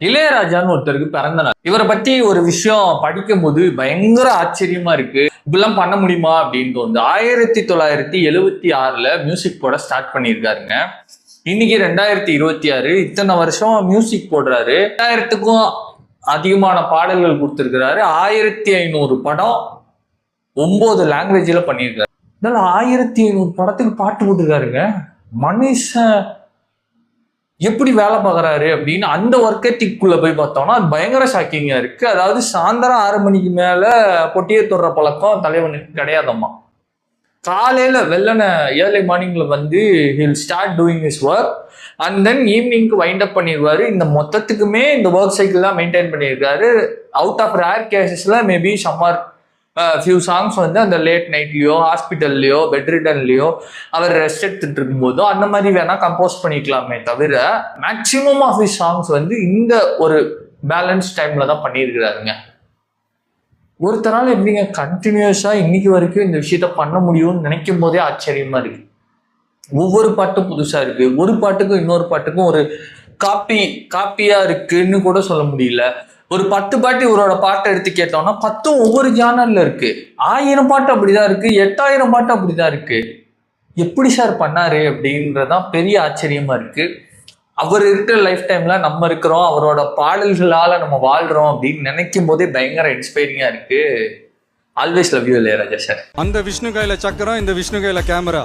இளையராஜான்னு ஒருத்தருக்கு பிறந்த நாள். இவரை பத்தி ஒரு விஷயம் படிக்கும் போது பயங்கர ஆச்சரியமா இருக்கு. இப்படிலாம் பண்ண முடியுமா அப்படின்னு தோணுது. 1976 மியூசிக் போட ஸ்டார்ட் பண்ணியிருக்காருங்க. இன்னைக்கு 2026, இத்தனை வருஷம் மியூசிக் போடுறாரு. 2000க்கும் அதிகமான பாடல்கள் கொடுத்திருக்கிறாரு. 1500 படம் 9 லாங்குவேஜ்ல பண்ணியிருக்காரு. இதனால 1500 படத்துக்கு பாட்டு போட்டிருக்காருங்க. மனுஷன் எப்படி வேலை பார்க்குறாரு அப்படின்னு அந்த ஒர்க் எத்திக்குள்ள போய் பார்த்தோம்னா அது பயங்கர ஷாக்கிங்கா இருக்கு. அதாவது சாயந்தரம் 6 மணிக்கு மேல பொட்டியை தொடுற பழக்கம் தலைவனுக்கு கிடையாதம்மா. காலையில வெள்ளன ஏர்லி மார்னிங்ல வந்து he'll start doing his work and then ஈவினிங்க்கு வைண்ட் அப் பண்ணிடுவாரு. இந்த மொத்தத்துக்குமே இந்த ஒர்க் சைக்கிள் தான் மெயின்டைன் பண்ணியிருக்காரு. அவுட் ஆஃப் ரேர் கேசஸ்ல மேபி சம்மர் ஃபியூ சாங்ஸ் வந்து அந்த லேட் நைட்லயோ ஹாஸ்பிட்டல்லையோ பெட்ரிடன்லையோ அவர் ரெஸ்ட் எடுத்துட்டு இருக்கும்போதோ அந்த மாதிரி வேணா கம்போஸ் பண்ணிக்கலாமே தவிர மேக்சிமம் ஆஃப் ஹிஸ் சாங்ஸ் வந்து இந்த ஒரு பேலன்ஸ் டைம்ல தான் பண்ணியிருக்கிறாருங்க. ஒருத்தரால் எப்படிங்க கண்டினியூஸா இன்னைக்கு வரைக்கும் இந்த விஷயத்த பண்ண முடியும்னு நினைக்கும் போதே ஆச்சரியமா இருக்கு. ஒவ்வொரு பாட்டும் புதுசா இருக்கு. ஒரு பாட்டுக்கும் இன்னொரு பாட்டுக்கும் ஒரு காப்பியா இருக்குன்னு கூட சொல்ல முடியல. ஒரு 10 பாட்டு இவரோட பாட்டை எடுத்து கேட்டோம்னா 10ம் ஒவ்வொரு ஜானர்ல இருக்கு. 1000 பாட்டு அப்படிதான் இருக்கு, 8000 பாட்டு அப்படிதான் இருக்கு. எப்படி சார் பண்ணாரு அப்படின்றதான் பெரிய ஆச்சரியமா இருக்கு. அவர் இருக்கிற லைஃப் டைம்ல நம்ம இருக்கிறோம், அவரோட பாடல்களால நம்ம வாழ்றோம் அப்படின்னு நினைக்கும் போதே பயங்கர இன்ஸ்பைரிங்கா இருக்கு. Always love you Ilaiyaraaja sir. அந்த விஷ்ணு கையில சக்கரம், இந்த விஷ்ணு கையில கேமரா.